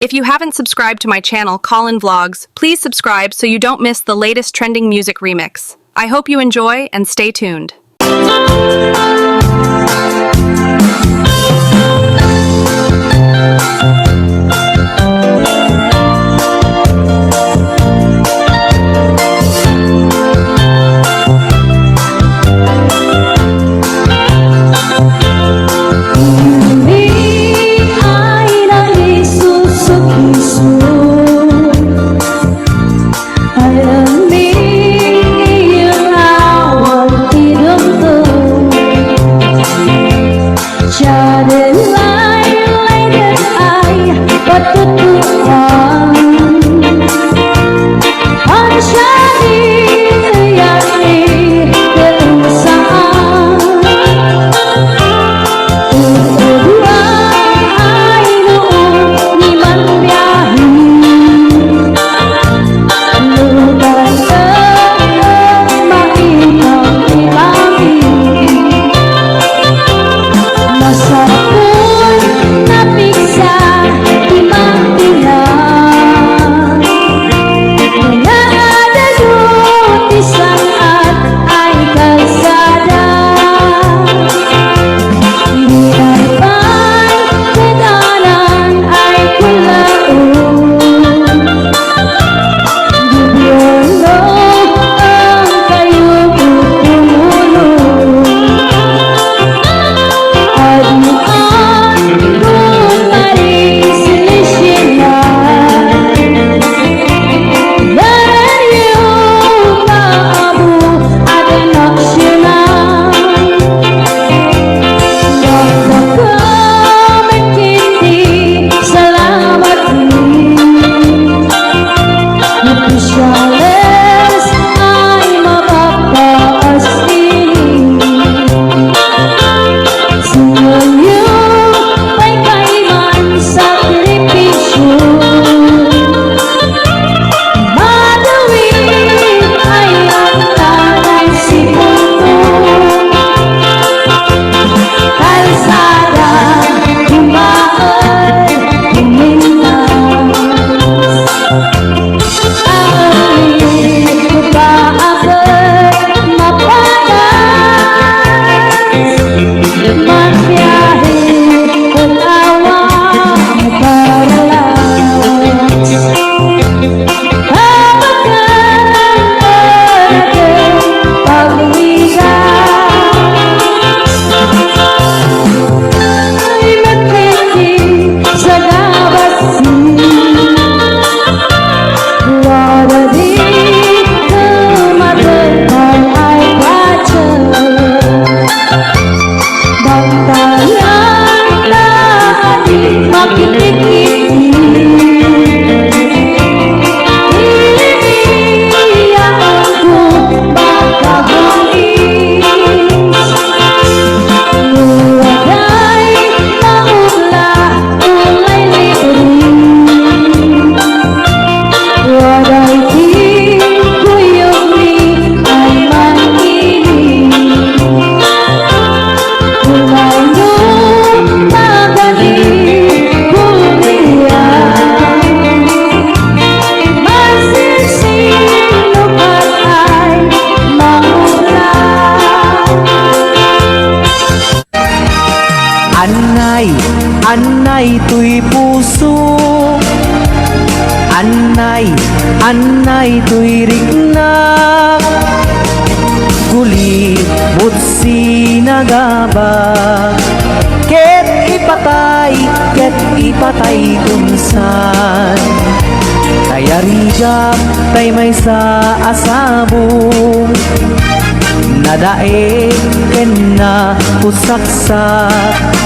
If you haven't subscribed to my channel, Colin Vlogs, please subscribe so you don't miss the latest trending music remix. I hope you enjoy and stay tuned. Anay tuy puso, anay tuy rikna, Guli mutsi nagaba, ket ipatay kunsan. Kaya rigap tay may sa asabong, nadae ken na pusaksak.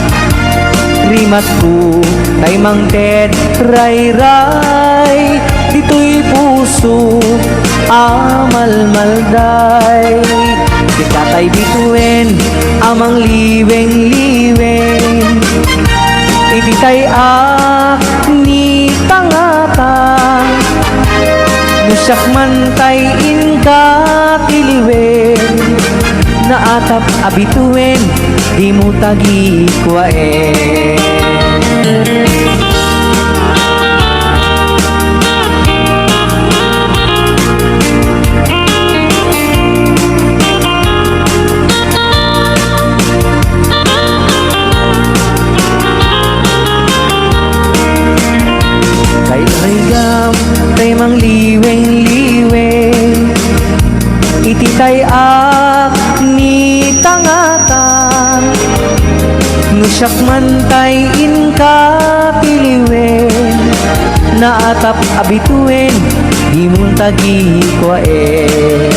Rimat ko tay mang ted ray-ray, dito'y puso amalmalday. Dikatay bituin amang liweng-liweng, ititay ni tangatang, nusyak man tay inka tiliwen, naatap abituin di mo tagi kwaen. Marigam tay mang liweng-liweng iti tay ni tangatan no siyak man tay inka piliwen naatap abituen di mong tagi kwaen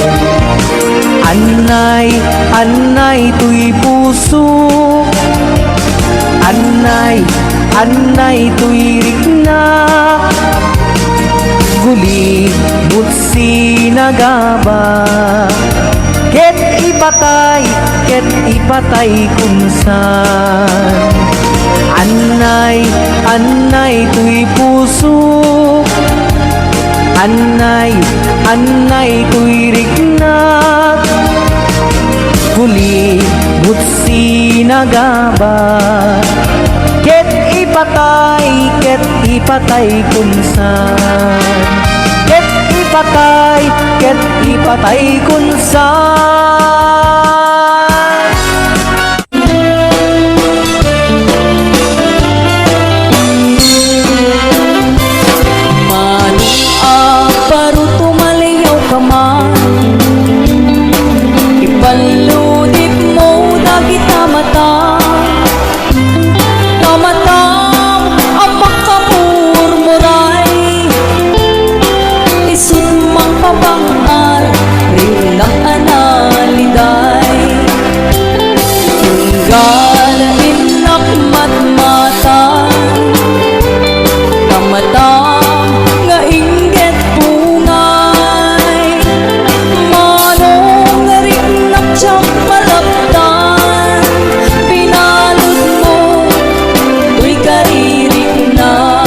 anay tuy puso anay tuy rikna guli butsi nagaba ket ipatay kunsan anay tuy puso anay tuy rikna guli butsi nagaba ket ipatay kunsan ket ipatay kunsan. Ipaludip mo dagita mata Tamatang amak kamurmuray Isumang pabangar Rinang analiday Tunggal inak matmata Tamatang nga inggit pungay Manong rinnak siyang malaptan Pinalot mo, tuy karirik na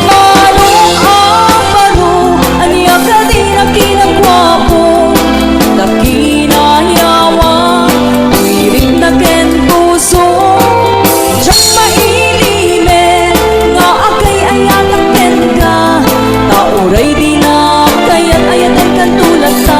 Manong aparo, aniya ka din ang kinagwapo Nakinayawa, tuwirik na ken puso Diyak mailimen, nga akay ayatak ken ka Tauray di na kaya't ayatan kan tulad ta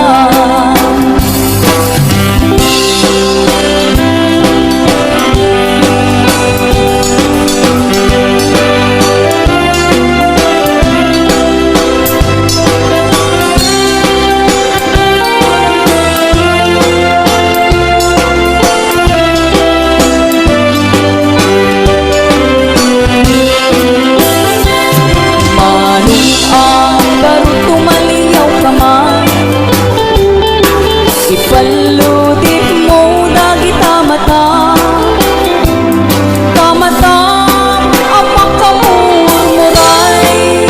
Manong aparo tumaliyaw ka man Ipaludip mo dagita mata Tamatang amak kamurmuray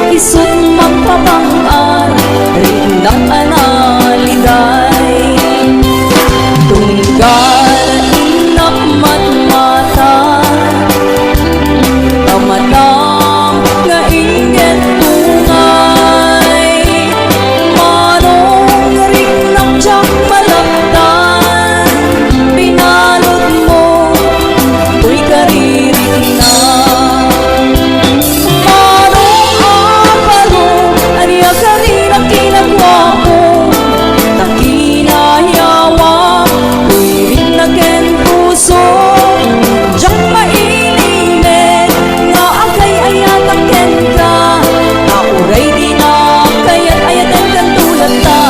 Isut magpabangar Rinang analiday Tunggal inak matmata Tamatang nga inggit tungay Manong rinnak siyak malaptan Pinalot mo, tuy karirik na Manong aparo, aniya ka rin ang kinagwapo Nakinayawa, tuwirik na ken puso Diyak mailimen, nga akay ayatak ken ka Tauray di na kaya't ayatan kan tulad ta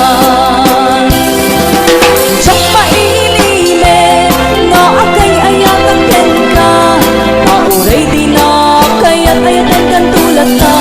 Diyak mailimen, nga akay ayatak ken ka Tauray di na kaya't ayatan kan tulad ta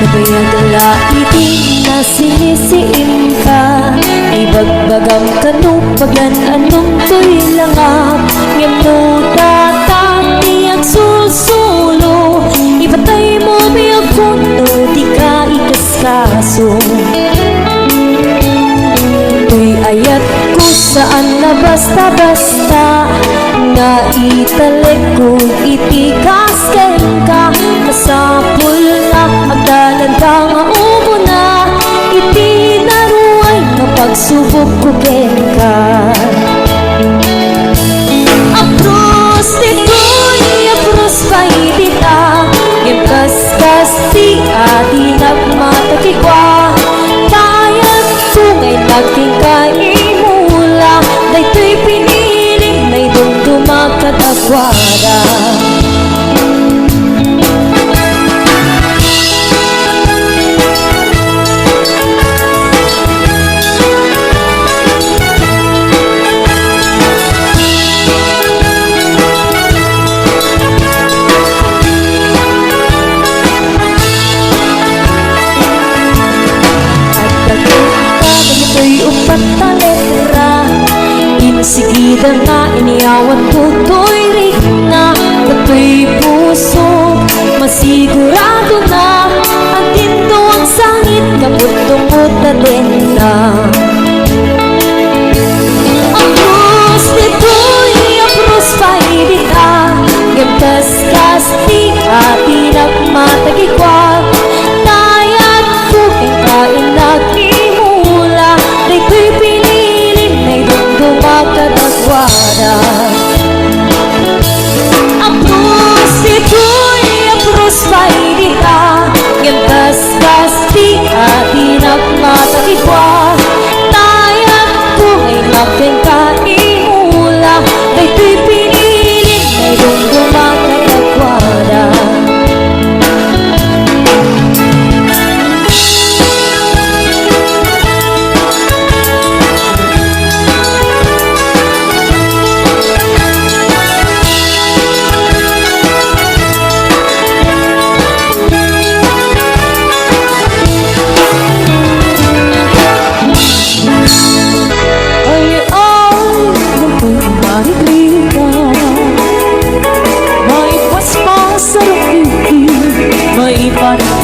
Nabayagala iti na sinisiim ka Ay bagbagam kanupaglan anong tuy langap Ngem mo tatati ang susulo Ipatay mo biyag puno di ka ikaskaso Tuy ayat ko saan na basta-basta Nga italek ko iti kasken ka Masapul na agdalan ka nga umo na iti naruay nga pagsubok ko ken ka. Apros titoy apros paidita imkas-kas ti adi nagmatakikwa kayat tungay nagtingkay imula daytoy piniling na idumduma katagwada. Insigida nga iniawat tutoy rin na kato'y puso masigurado na ang tinto ang sangit kaputungod na din na. Apros nito'y apros paibita gamtas kasti ati nagmatagikwa tayat kuking kain nagimula dayto'y piniling na dumagkatagwada. Apros nito'y apros paibita gamtas kasti ati nagmatagikwa tayat kuking kain kaimula dayto'y piniling na dumagkatagwada.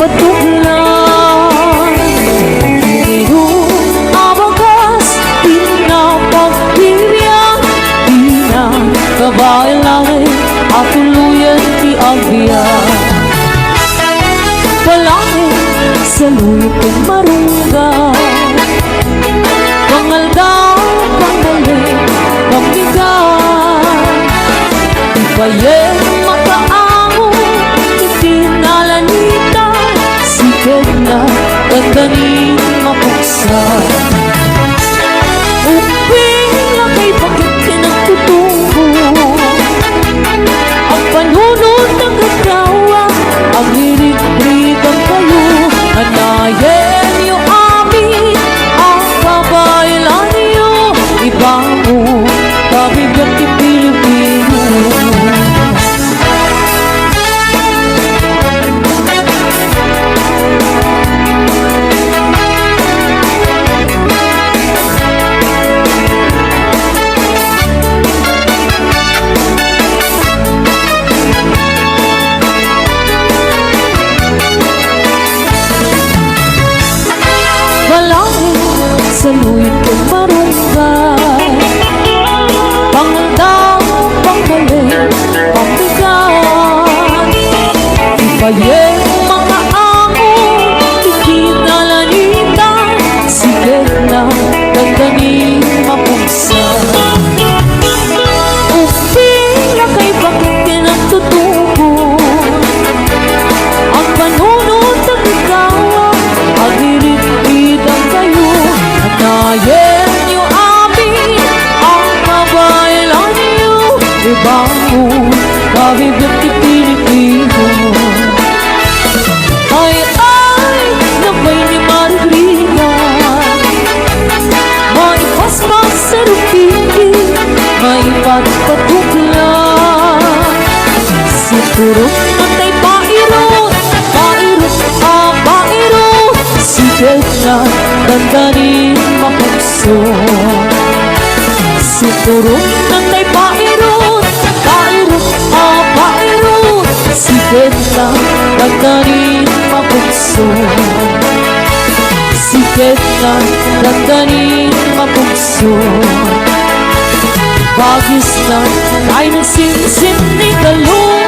Patuglan Dino abagas pinapagbibiyak di na kabailan at tuluyan di agbiyak palangin sa luyot kong marungga pangaldaw, pangalit, pagbigat ibayeng makaango itinalanita sikad na tagdanin mapuksa uping na kay bakit kinagtutungo ang panunod ng kagawa ang hirig-hirigan kayo anayen niyo amin ang kabailan niyo iba mo kabibyak ni Pilipino. Sa luyot kong marunggay pangaldaw, panggaling, pangbigat ibayeng mga angong ikinalanita sikad na tagdanin mapugsa uping na kay bakit kinagtutubo ang panunod ng ikaw ang hirit-hitang kayo anayen niyo amin ang kabailan niyo ibang mo kabibyak ni Pilipino. Ay na may ni Margarita may paspas sa rupiki may pagpatuklan siguro natay pairot pairot pairot sikad na dandanin mapagso siguro natay pairot pairot pairot sikad na dandanin mapagso sikad na dandanin mapagso bagis na ay nagsinsin ni Galong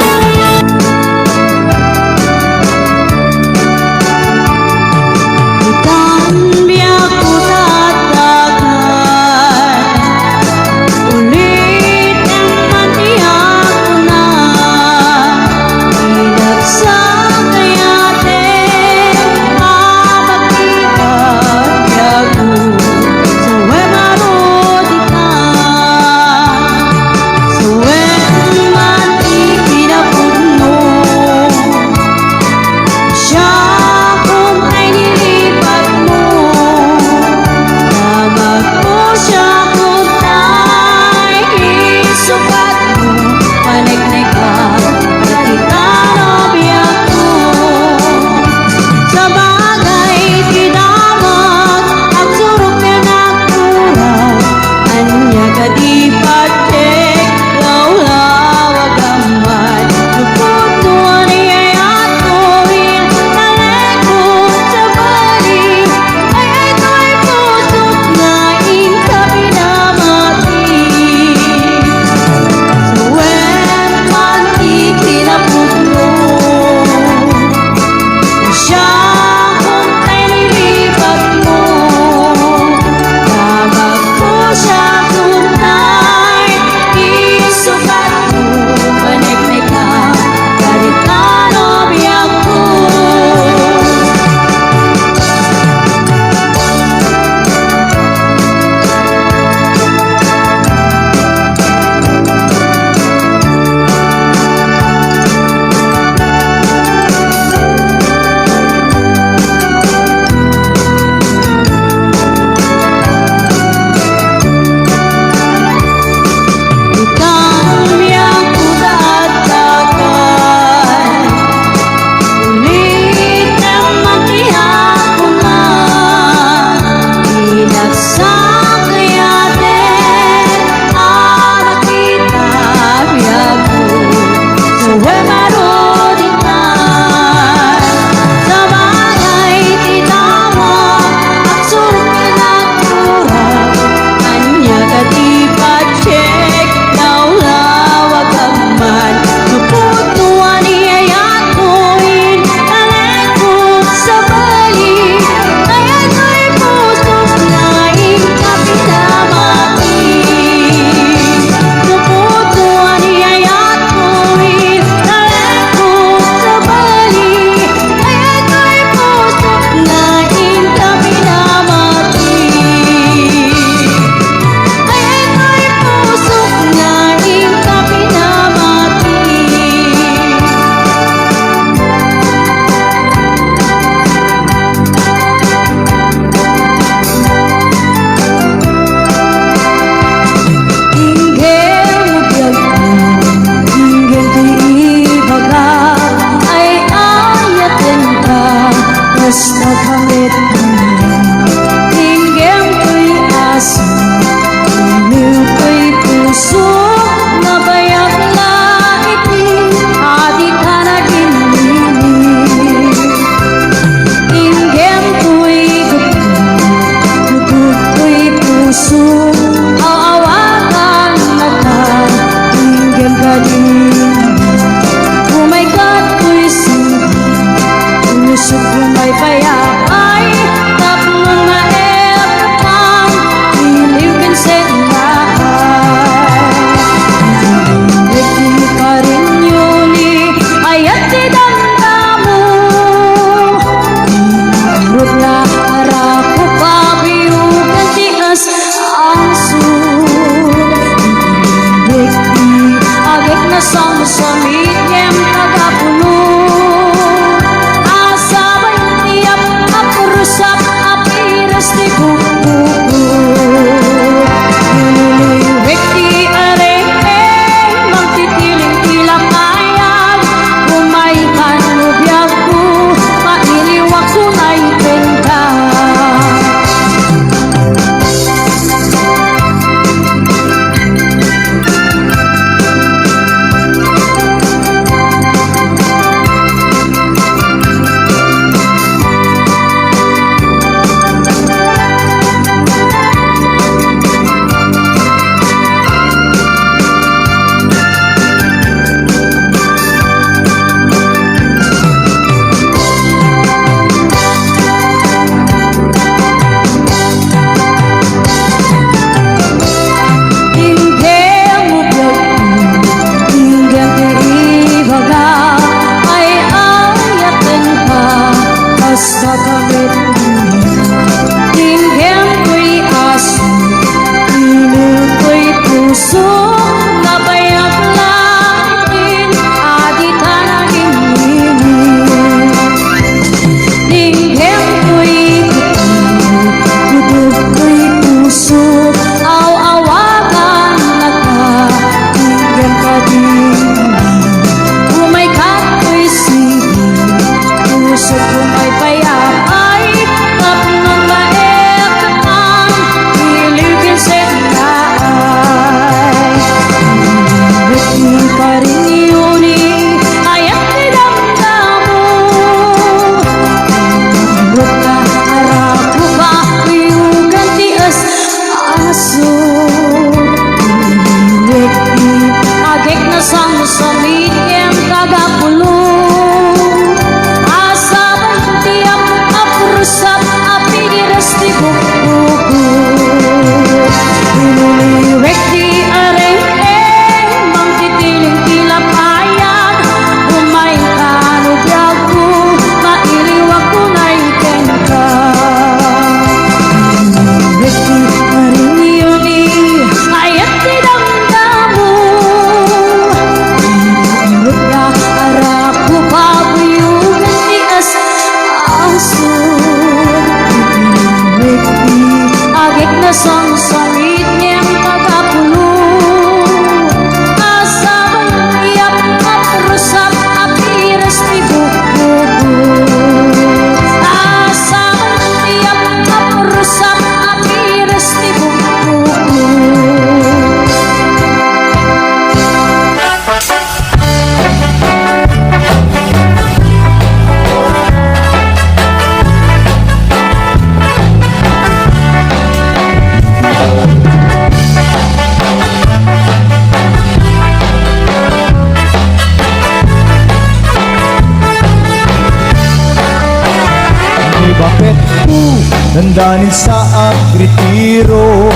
nandanin sa agritiro.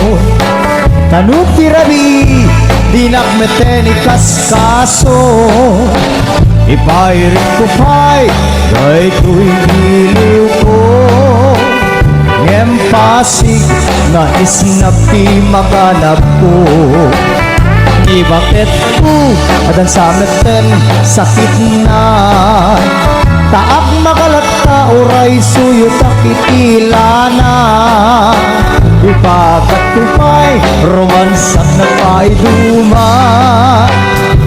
Tanuti rabi, di nakmeten ikaskaso. Ipairit ko pa'y, kay ko'y giliw ko. Ngem pasig, nga isnapi makanap ko. Di bakit ko, adan sa meten, sakit na. Taak makalata, oray suyo takikilana. Ipagat ko pa'y, romansak na pa'y duma.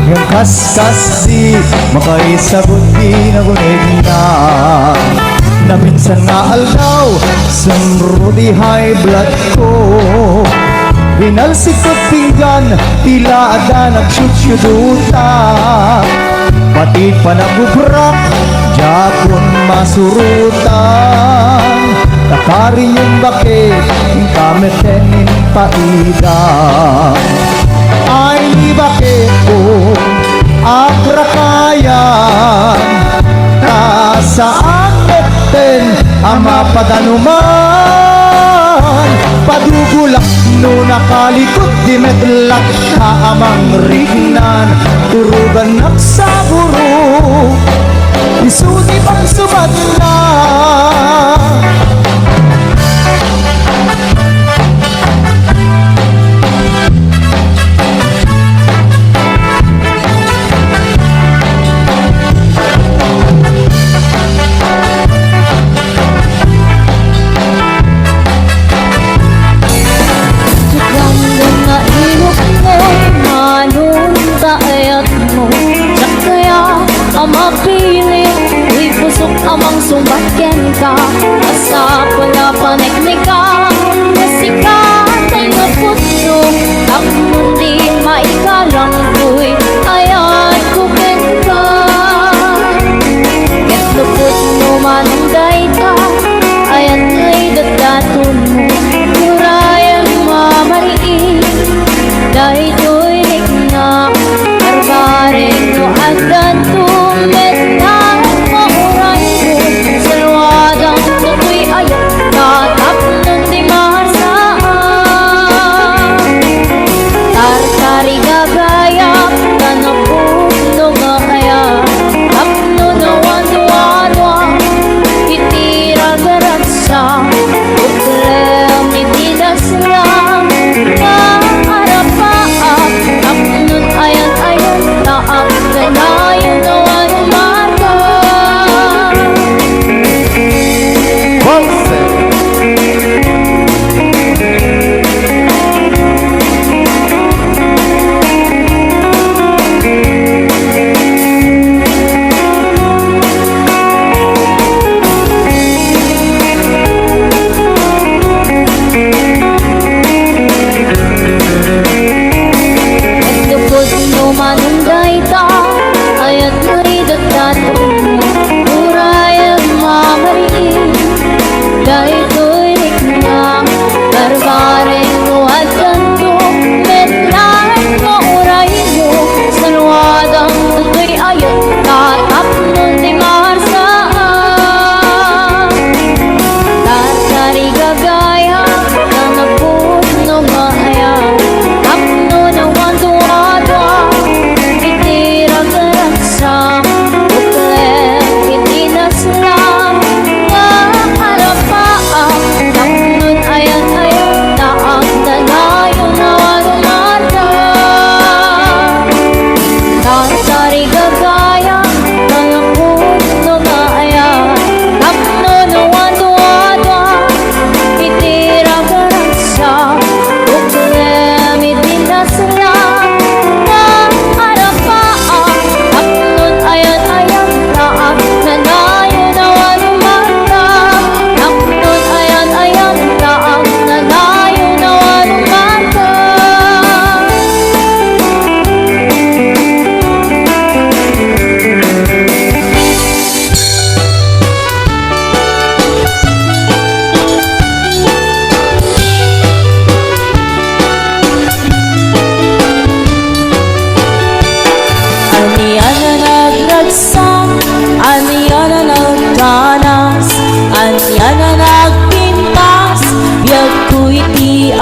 Yung kaskas di makaisagot di nagunig na. Na minsan nga aldaw sumro di high blood ko. Binalsikot pinggan tila ada nagsyusyuduta. Pati pa nagubrak Japon masurutan. Takarin yung bakit yung kametenin paida. Ay di bakit ko akrakayan. Nasaan meten ang mapadanuman. Padugulak no nakalikot di medlak kaamang rignan. Turugan nagsaburo isuni pang subat na. Amang sumbatken ka asa pala paneknika nasikat ay naputso ang mundi maikalang ko'y ayat kuken ka ket lupot mo manong dayta ayat ay dadaton mo murayan mamariin dahil do'y higna arbareng no agdan tumet na Salwadang tukoy ayat tatap ng di mahasaan.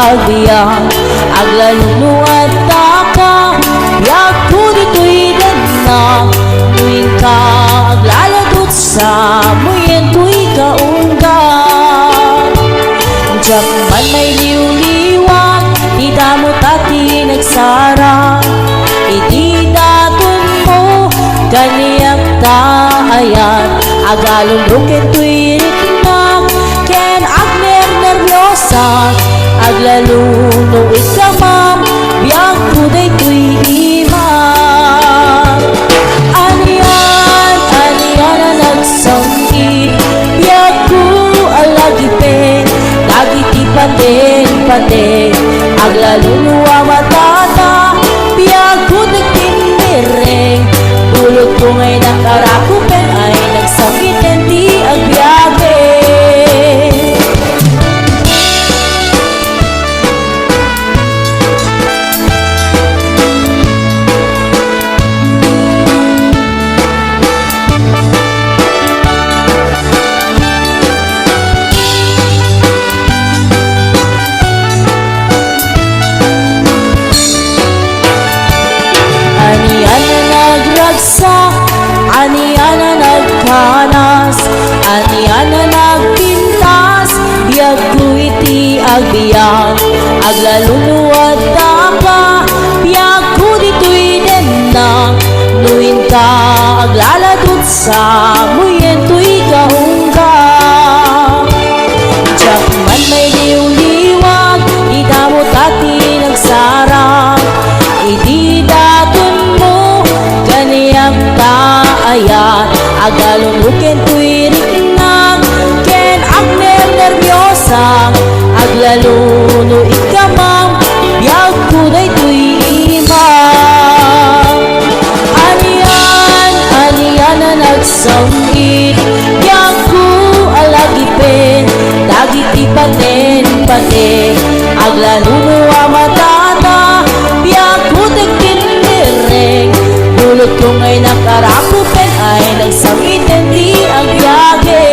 agbiang aglalunuan taka biag ko dito'y danang tuwing ka aglaladot sa muyen tu'y kaunggan diyak man may liw-liwag di damo tati nagsara iti daton mo kaniyak taayan agalon roken tu'y ritnang ken agner nervyosa aglaluno ikamam biang kuday tu'y imam anian na nagsangkit biag ko alagipen nagiti panden aglaluno amatata biag ko nagtindireng dulot ko ngay nakarakupen ay nagsangkiten di agbiage anian na nagragsak anian na nagkanas anian na nagpintas biag ko iti agbiang aglalunuad taka biag ko dito'y denang nuin ka aglaladot sa muyen to'y kahunggang diyak man may liw-liwag di damo tati nagsarang iti daton mo kaniyang taayan agalon ruken tu'y ritnang ken agner nervyosa aglaluno ikamang biag kuday tu'y imam anian na nagsangkit biag ko alagipen dagiti paten aglaluno amatata biag ko nagtindireng dulot ko ngay nakarakupen ay nagsangkiten di agbiage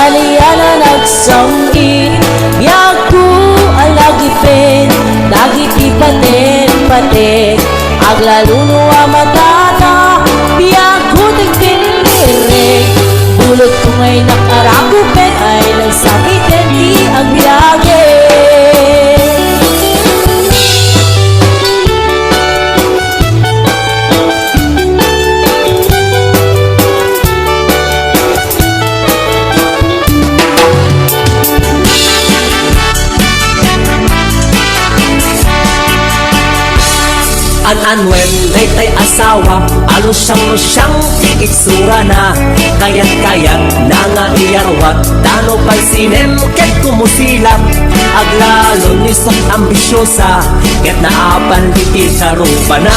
anian na nagsangkit biag ko alagipen dagiti paten aglaluno amatata biag ko nagtindireng dulot ko ngay nakarakupen ay nagsangkiten di agbiage An-anwen, tay asawa alusyang itsura na kayat-kayat na nga iyarwat tano pa'y sinem ket kumusilap aglalon nisot ambisyosa ket naapan diti karupa na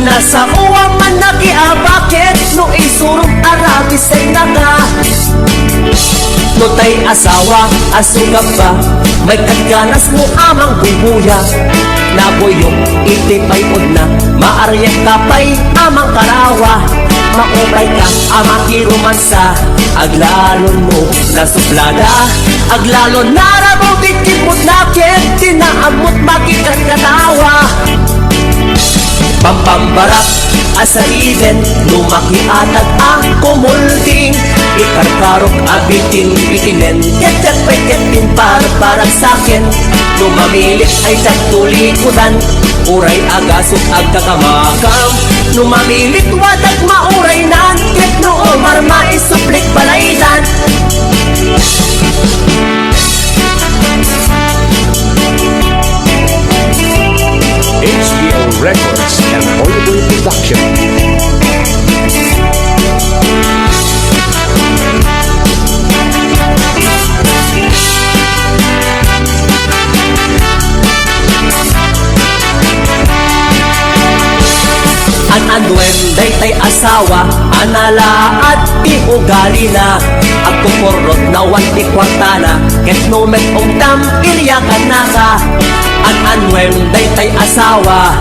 nasa uwang man nagiabakit no isurong arabisay na ka no tay asawa asugap ba may kadganas mo amang bubuya naboyong iti payod na maaryak kapay amang karawa maupay ka amang kiromansa aglalon mo na suplada aglalon narabaw dikipot nakit tinaamot makikat katawa pampambarak asaiden lumakiatag ang kumulding ikarkarok abitin bitinen ket payketin parang sakin lumamilit ay tagtulikudan uray agasok agkakamakam lumamilit wadag mauray nan ket noo marma isuplik balaydan HBO Records and Hollywood Production. An-anwen daytay asawa anala at ti ugali na agkukurot na wanti kwartana ket no met ugdam iriyakan na ka an-anwen daytay asawa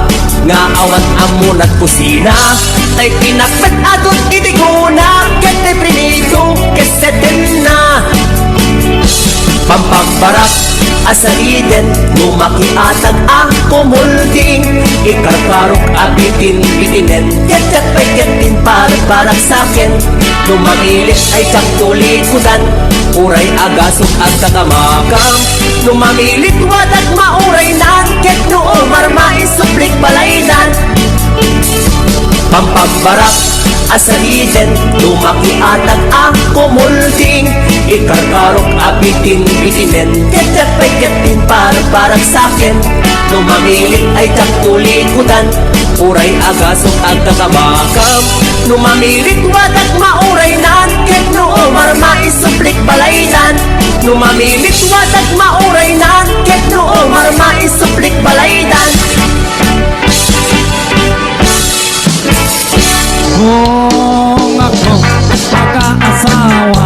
nga awat amunat kusina tay pinakpet adot itiguna ket tay prinito ket seten na Pampagbarak asaliden lumakiatag ang kumulding ikarkarok abitin bitinen Ket pagkatin parang sakin Lumangilit ay kaktulikudan Uray agasok ang kakamakam Lumangilit wadag mauray nan Ket noong marmais suplik balaydan Pampagbarak asaliden lumakiatag ang kumulding ikarkarok abitin bitinen Ket pagkatin parang sakin Lumangilit ay kaktulikudan Uray agasok ang kakamakam Lumamilit wadag mauray nan Ket noong marmais suplik balaydan Lumamilit wadag mauray nan Ket noong marmais suplik balaydan Kung ako mag-aasawa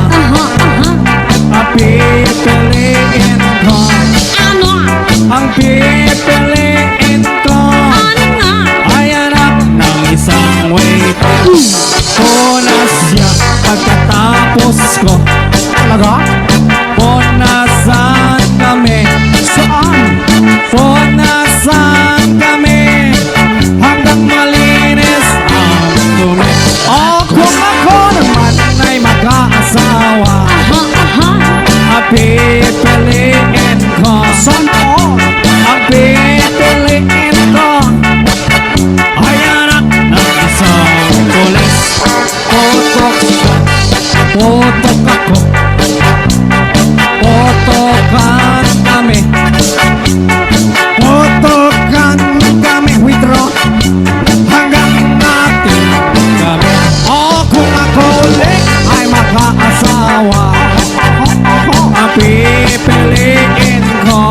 pipiliin ko ang pipiliin ko ay anak ng isang waiter Una siya pagkatapos ko Talaga? Punasan kami Saan? Punasan kami hanggang malinis ang dumi kung ako naman ay mag-aasawa pipiliin ko ang pipiliin ko ay anak ng isang pulis Potok siya, potok ako Potokan kami Potokan kami withdraw hanggang natin kami kung ako ulit ay mag-aasawa ang pipiliin ko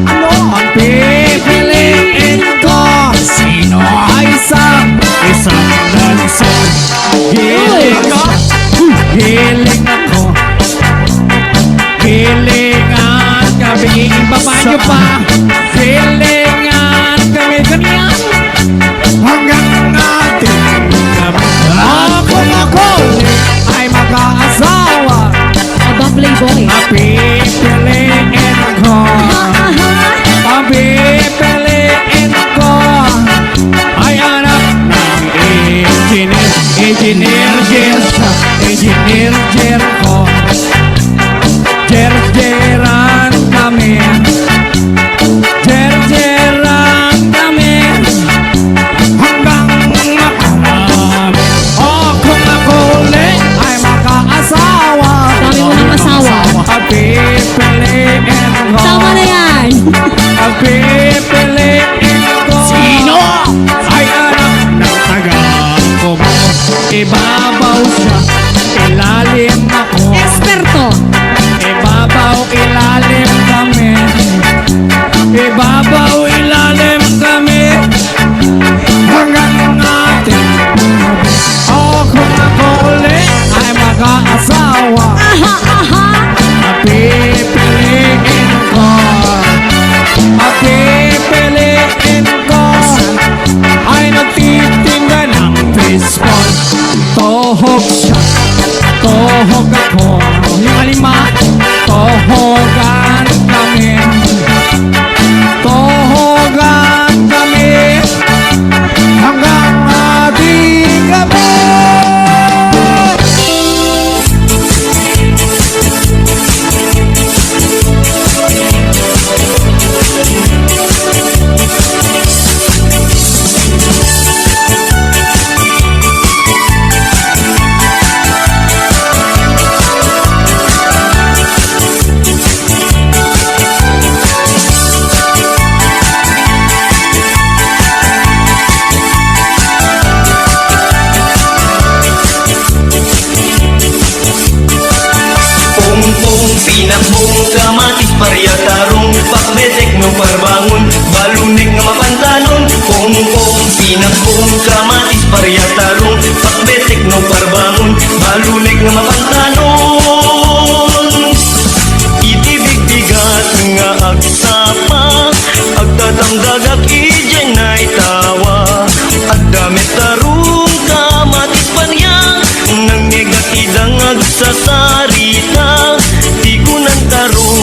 ang pipiliin ko sino ay isang dansol hiling ako hilingan kami ibaba nyo pa hilingan kami ganyan hanggang natin kami kung ako ay mag-aasawa Playboy pipiliin ko ang pipiliin ko ay anak ng engineer ko Jerjeran kami hanggang makarami kung ako ulit ay mag-aasawa Dami mo ng asawa pipiliin ko Tama na yan ang pipiliin ko sino ay anak ng taga-kumo ibabaw siya ilalim ako Eksperto ibabaw ilalim kami ibabaw ilalim kami hanggang natin kung ako ulit ay mag-aasawa pipiliin ko pipiliin ko ay nagtitinda ng baseball tohog siya tohog ako lima tohogan kami hanggang ating gabi Pinakbong kamatis paryatarong pakbetek no parbangon balunik nga mapantanon Kung pinakbong kamatis paryatarong pakbetek no parbangon balunik nga mapantanon Itibig bigat nga agsapa agtatangdagak ijen na itawa Agdamit tarong kamatis parya nang negatidang agsasarita Tigunan tarong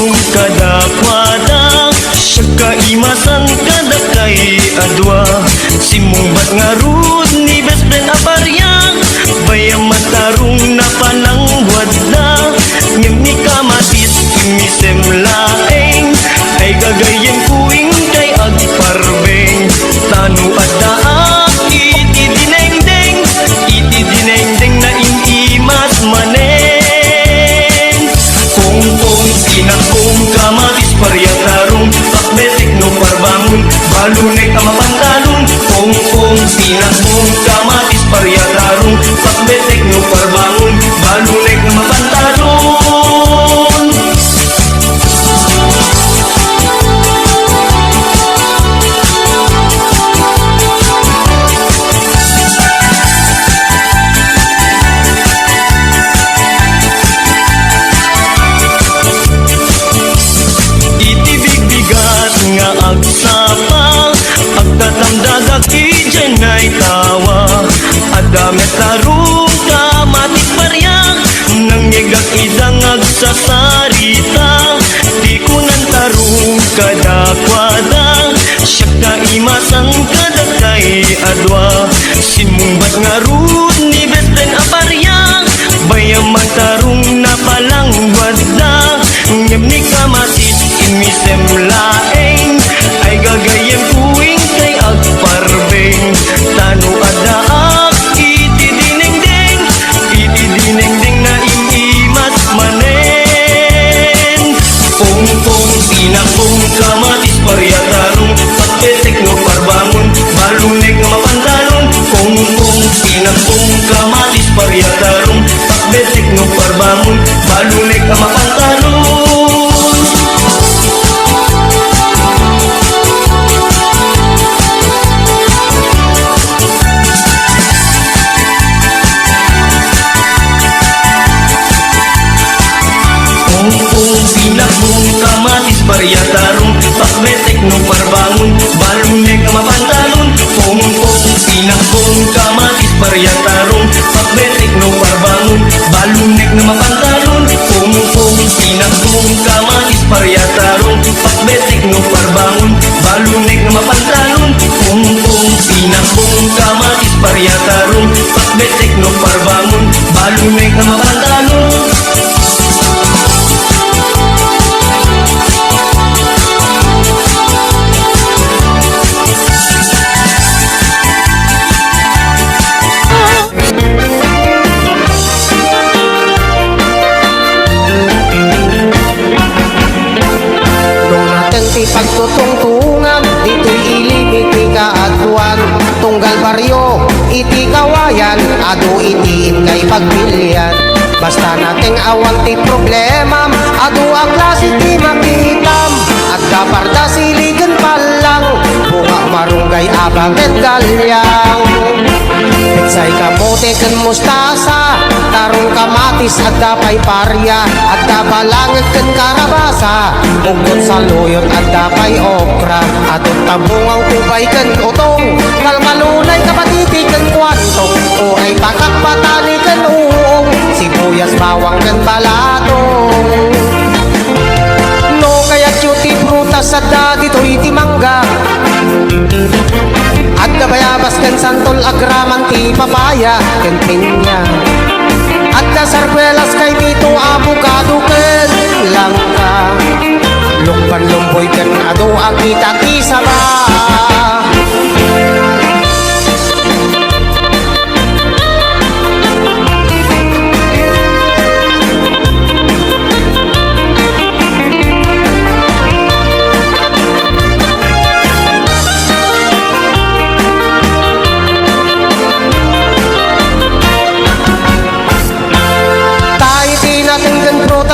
balunek ang mapantalon, pong-pong, pinakbong, kamatis, paryatarong, pakbetek no parbangon, balunek ang mapantalon. Itibig-bigat nga agsapa, agtatamdagag ijen ay tawa, adamet tarong kamatik paryang, nangyegak idang agsasarita, di kunan tarong kadakwada, siya kaimasan kadagkay adwa, sinmumbat nga rud ni Betlen aparyang, bayaman tarong napalangwad na, ngem ni kamatis imisem laeng, ay gagayem kuwing kay agparbeng, tano adaak itidinengdeng na imimas manen. Pong-pong, pinakbong, kamatis, paryatarong, pakbetek no parbangon, balunek nga mapantalon, pong-pong, pinakbong, kamatis, paryatarong, pakbetek no parbangon, balunek nga mapantalon. Pong-pong, pinakbong, kamatis, paryatarong, pakbetek no parbangon, balunek nga mapantalon, pong-pong, pinakbong, kamatis, paryatarong, pakbetek no parbangon, balunek nga mapantalon, pong-pong, pinakbong, kamatis, paryatarong, pakbetek no parbangon, balunek nga mapantalon, pong-pong, pinakbong, kamatis, paryatarong, pakbetek no parbangon, balunek nga mapantalon. Pagtutungtungan, ito'y ilimit ni kaadwan. Tunggal baryo, iti kawayan, adu itiin kay pagpilian. Basta nating awan ti problema, adu ang klase ti makitam. At kaparda siligan palang, bunga marunggay abang at galyang. Pitsay kamote ken mustasa, tarong kamatis at dapay parya, at dabalangit ken karabasa, ugod sa luyot at dapay okra, at tabungang tubay ken utong, kalmalunay kapatiti ken kwantong, uray pakak patani ken uong, sibuyas bawang ken balatong. No kaya cuti prutas at dagito iti mangga, at kabayabas ken santol agraman ti papaya ken pinya, at kasarkwelas kay pito abukado ken langka, lukban lumboy ken adu ang kita ti saba.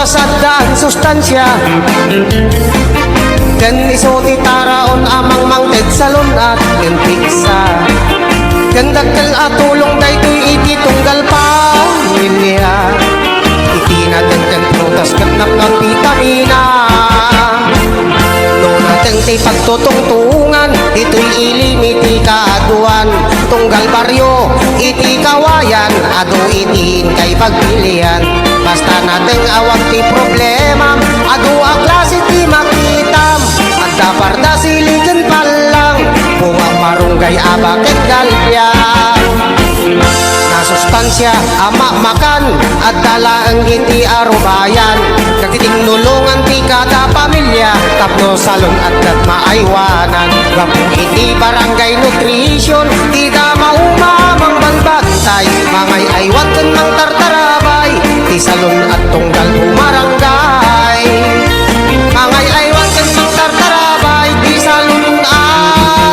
Sadaan sustansya ken isoti taraon amang mangted salon at ken piksa ken dakkel atulong daytoy iti tunggal pamilya, iti naten ken prutas ken napnon vitamina. No naten ti pagtutungtungan, ito'y ilimiti kaaduan. Tunggal baryo, iti kawayan, adu itiin kay pagpilian. Basta nating awag ti problema, adu ang klase ti makitam, at daparda siligan palang, bunga marunggay abakit galyang. Nasustansya ama makan, at dala ang iti arubayan, nagtiting nulungan ti kada pamilya, tapno salon at maaywanan. Gapong iti barangay nutrition, ti dama umamang banbantay, mangay aywat ken mang tartarabay, ti salon at tunggal bumarangay. Mangay aywat ken mang tartarabay, ti salon at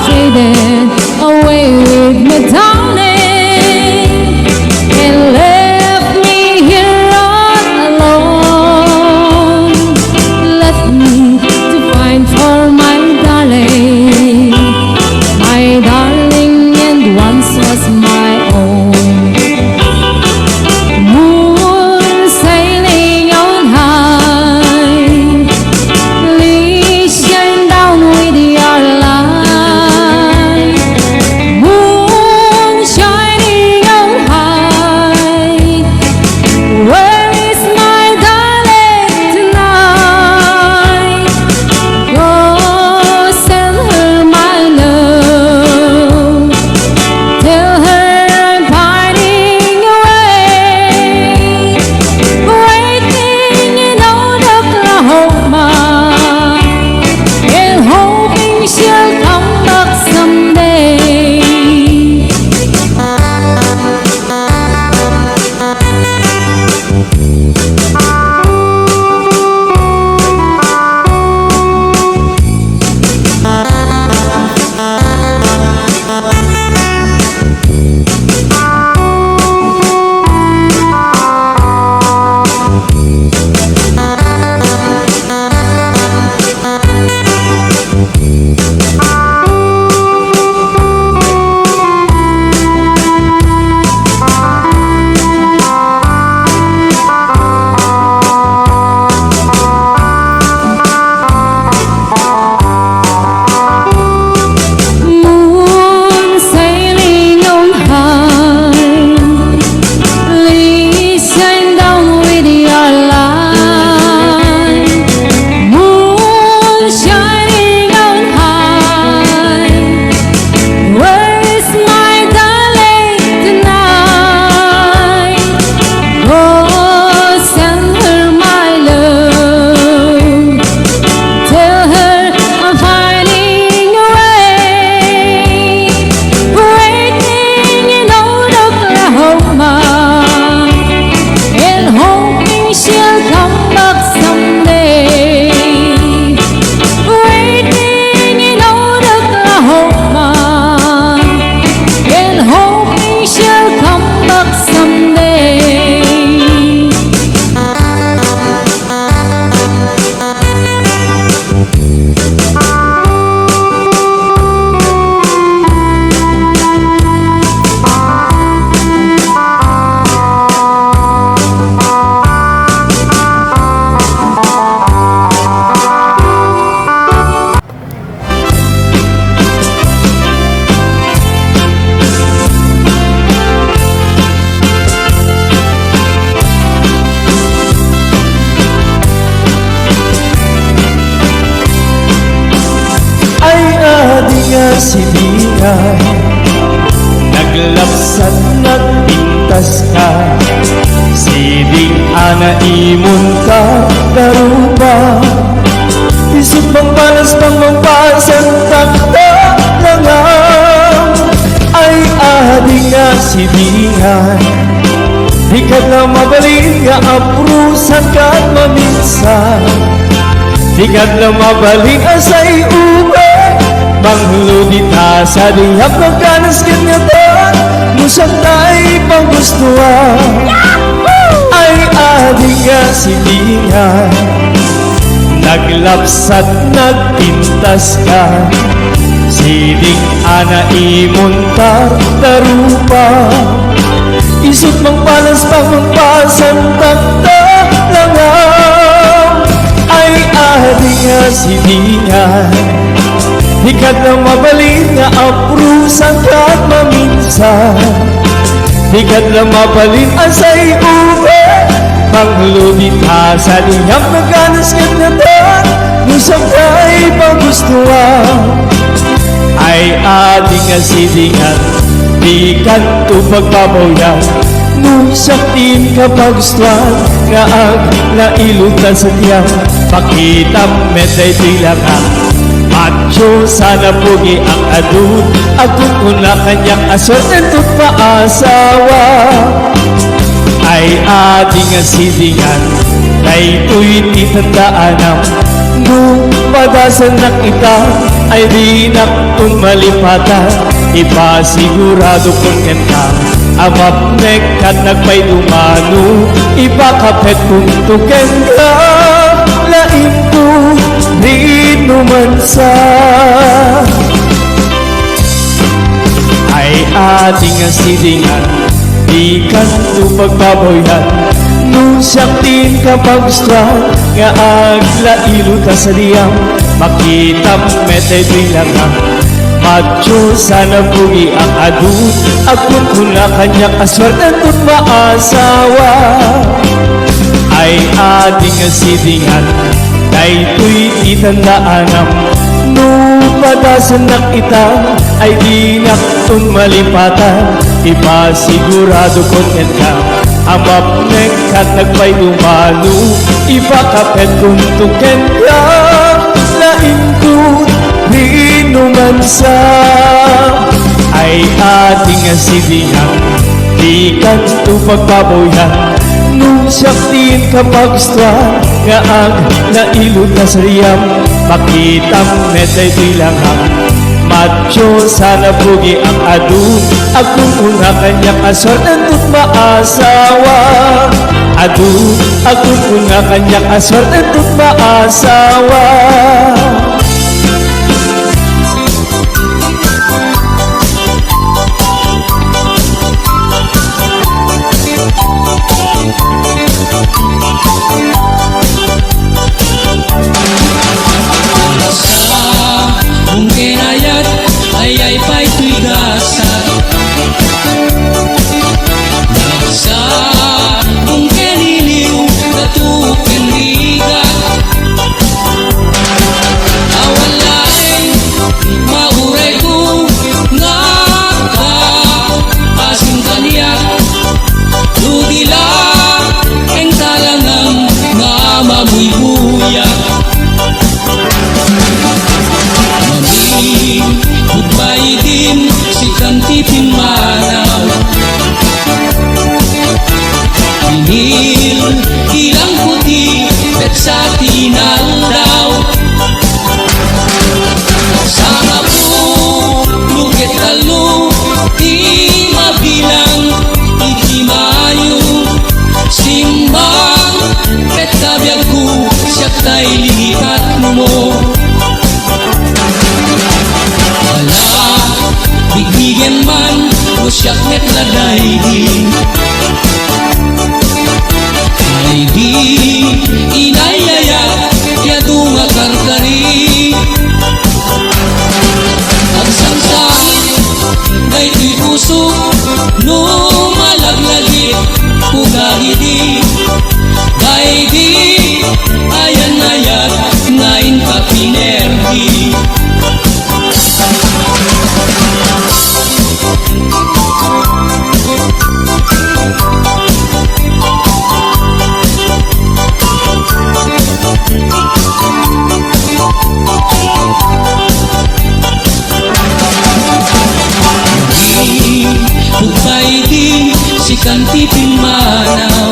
faded away with me, darling, and left me here all alone. Left me to find for my darling, and once was my own. Moon sailing on high, please shine down with your light. Moon shining on high, where is my darling tonight? Go send her my love, tell her I'm pining away, waiting in old Oklahoma, and hoping she'll come back someday. Moon sailing on high, please shine down with your light. Moon shining on high, where is my darling tonight? Go send her my love, tell her I'm pining away, waiting in old Oklahoma, and hoping she'll come back someday. Waiting in old Oklahoma, and hoping she'll come back someday. Ay adi nga si Bingay, naglapsat nagpintas ka. Siding ana imon ka darupa, isip pang balas pang mampasan takta langam. Ay adi nga si Bingay, di ka na mabalin nga aprusan ka at maminsan. Di ka na mabalin asay ube, mangludit ha sa dihap ng kanas kanyatan, musang tayo pang gustuhan. Ay adi nga si Bingay, naglapsat nagpintas ka. Siding ana imon ka darupa, isip mang palas pang mampasan takta langam. Ay adi nga si Bingay, di ka na mabalin nga aprusan ka at maminsan. Di ka na mabalin asay ube, mangludit ha sa dihap ng kanas kanyatan, musang tayo pang gustuhan. Ay adi nga si Bingay, di ka to pagpapawiyan, musaktin ka pagustuhan, nga ang nailutan sa tiyan. Pakita meday tila ka, macho sana pugi ang adun, agud una kanyang asorten tut paasawa. Ay adi nga si Bingay, kay tuy titandaan ang nung padasan na kita, ay di naktong malipatan. Ipasigurado kung kenta amapnek at nagpay dumano. Ipakapet kung tuken ka lain ko di numansa. Ay ating asidingan di kanto pagbaboyan. Nung siyaktin kapag strong nga aglailo ka sa diyang makita metay bilangang macho sana pugi ang adun. Agkun kuna kanyang aswartan kung maasawa. Ay ating asidingan kay tuy titandaanam. Nung padasan ng itang ay di naktong malipatan. Ipasigurado kontent ka amapnek at nagpay dumano. Ipakapet kung tuken ka lain ko di numansa. Ay ating asidingan di kanto pagbaboyan. Nung siyaktin kapag strong nga ang nailod na sa riyam makitam metay bilangang macho sana pugi ang adu. Agkung una kanyang aswartan kung maasawa. Adu, agkung una kanyang aswartan kung maasawa. Kung kinayat ay pa'y tuigasan. Sa kung kiniliw natukin ligat. Awalay mauray ko nga ka asing kaniyak. Dudila ang talangang mamamuy-buyak. Magbayidim si kantipin manaw. Pinil ilang puti at sa tinalaw. Sama po lukit talo di mabilang iti mayo. Simbang at kabiyag ko siyak tay lihitat mo. Bigbigen man o siyak met laday di. Ay di inayaya yado nga karkari. Ang sangsangit kay tuy puso no malaglagit pugagidi. Kay di ayan ayat ngayon kapinerdi. Bukay di si kantipin manaw.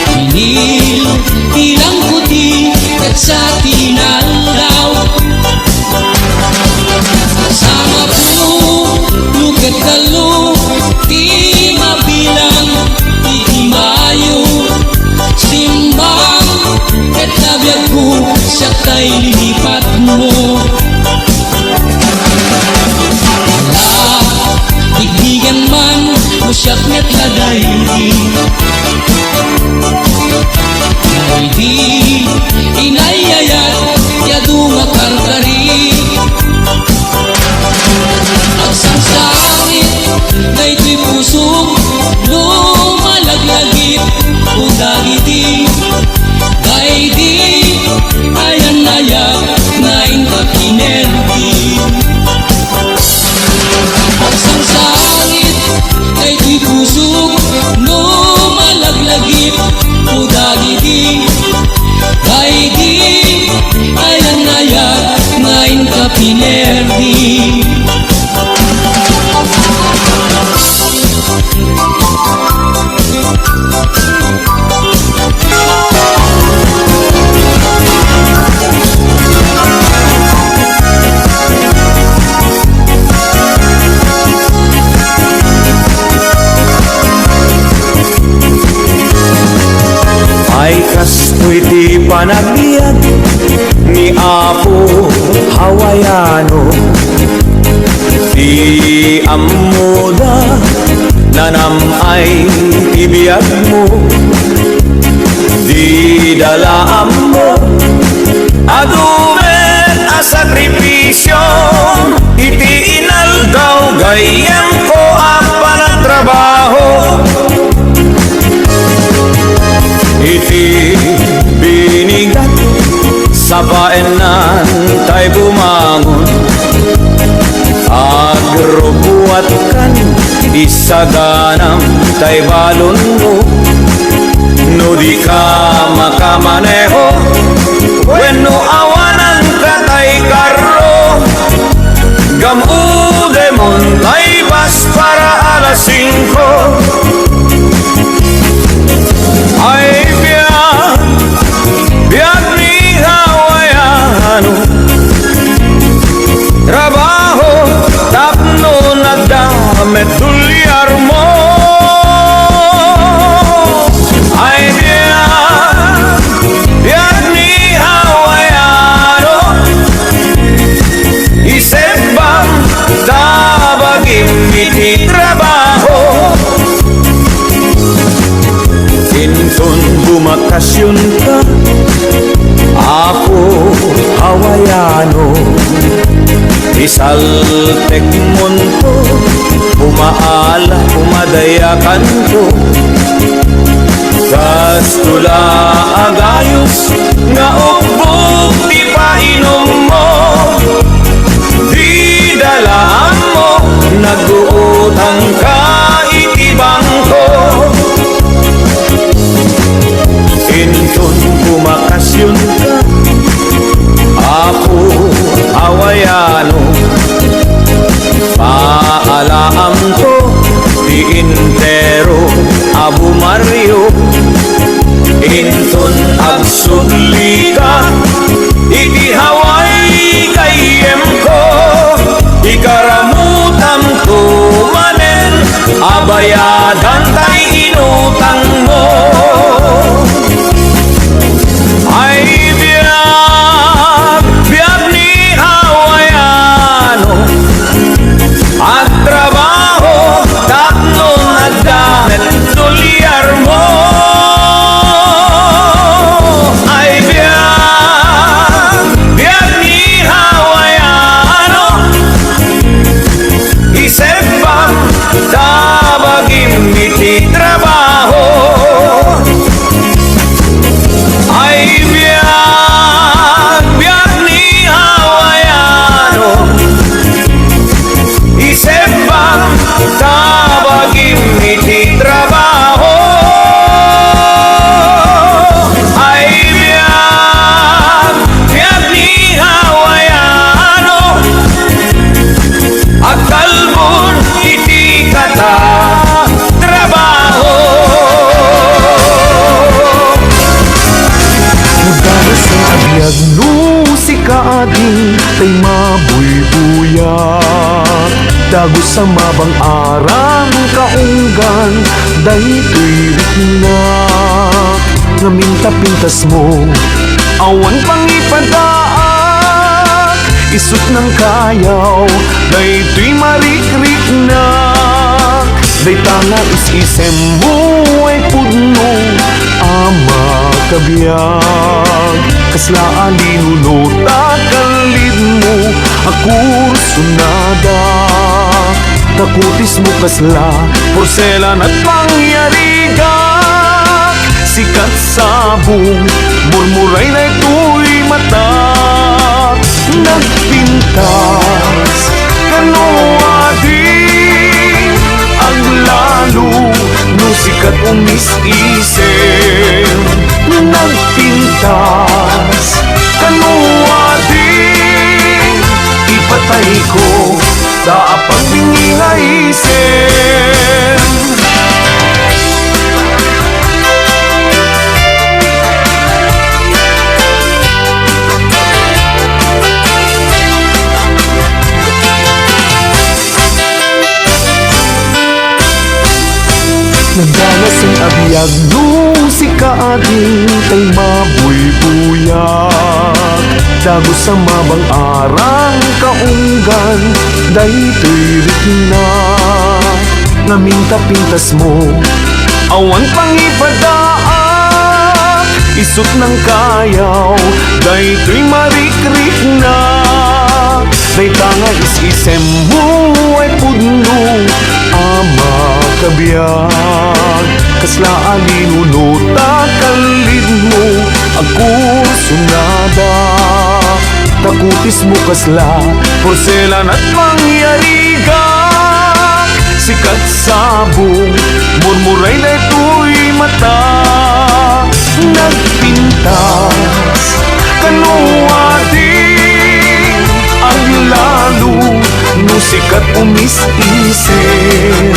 Pinil ilang puti at sa tinalaw. Sama po lukat talo di mabilang iti mayo. Simbang at nabiyag ko siyak tay lilipat mo. Bigbigan man o siyak met laday di. Ay di inayayat yado nga karkari. Ang sangsangit na ito'y pusok lumalaglagit o dagiti. Kay di ayan ayat ngayon kapinerdi. Ang sangsangit ay di pusok no malaglagip o dagiti. Kay di ayan ayat ngayon kapinerdi. panagbiag ni Apo Hawaiano. Di amuda nanam ay ibiyag mo, di dala mo adumen a sakripisyo, iti inaldaw gayem ko apa ng trabaho, iti binigat sa paenan tay bumangon, agrubuat kan isaganam tay balon mo, no di ka makamaneho wenno awanan ka tay karro, gamude mon tay bas para alas 5 ay biag ni Hawaiano, trabaho tapno nagdamit tulyar mo, ay biag ni Hawaiano, isip bang tabagim iti trabaho, inton bumakasyon ka ako Hawaiano, isaltek monto umaala umadayakan ko, kastula agayos nga ubog di painom mo, di dalaan mo nag-uutang ka itibang ko, inton bumakasyon ka ako Hawaiano, paalaam ko di intero Abu Mario, inton agsudli ka iti Hawaii kayem ko, ikaramutam ko manen abayadan tay inutang mo, ay biag ni Hawaiano, at trabaho tapno nagdamit tulyar mo, ay biag ni Hawaiano, isip bang tabagim iti trabaho, ay biag ni Hawaiano, isip bang tabagim iti trabaho, ay biag ni Hawaiano, at kalbon iti kata trabaho. Dahil sa abiyag no si kaadi tay mabuybuyak, dago sa mabang arang kaunggan daytoy rikna, nga minta-pintas mo awan pangipadaan, isut ng kayaw daytoy marikrik na, day tanga is-isem mo ay pudno ama kabiyag, kaslaan linunota kalid mo akursunada, takutis mo kasla porselan at pangyariga, sikat sabong murmuray na ito'y mata, nagpintas kanoadin ang lalo no sikat umis-isem, nagpintas kanoadin ipatay ko sa pagpingihaisen. Nagdanas ang abiyag no si kaading kay mabuybuy, Dago sa mabang arang kaunggan daytoy rikna Ngaminta pintas mo awan pangipadaan Isot ng kayaw daytoy marikrik na Dayta nga is-isem mo ay pudno ama kabiyag Kasla alinunuta kalid mo agkursunada Takutis mo kasla porselan at mangyariga Sikat sabong murmuray na ito'y mata Nagpintas kanuwating ang lalo no sikat umis-isem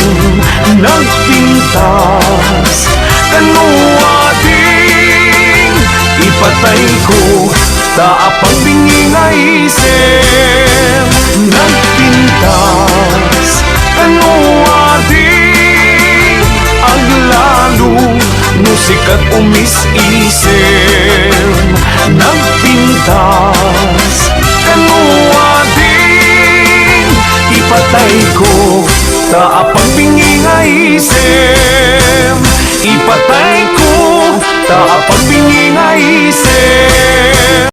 Nagpintas kanuwating ipatay ko taapang bingi nga isem Nagpintas kanuwating ang lalo no sikat umis-isem Nagpintas kanuwating ipatay ko taapang bingi nga isem Ipatay ko taapang bingi nga isem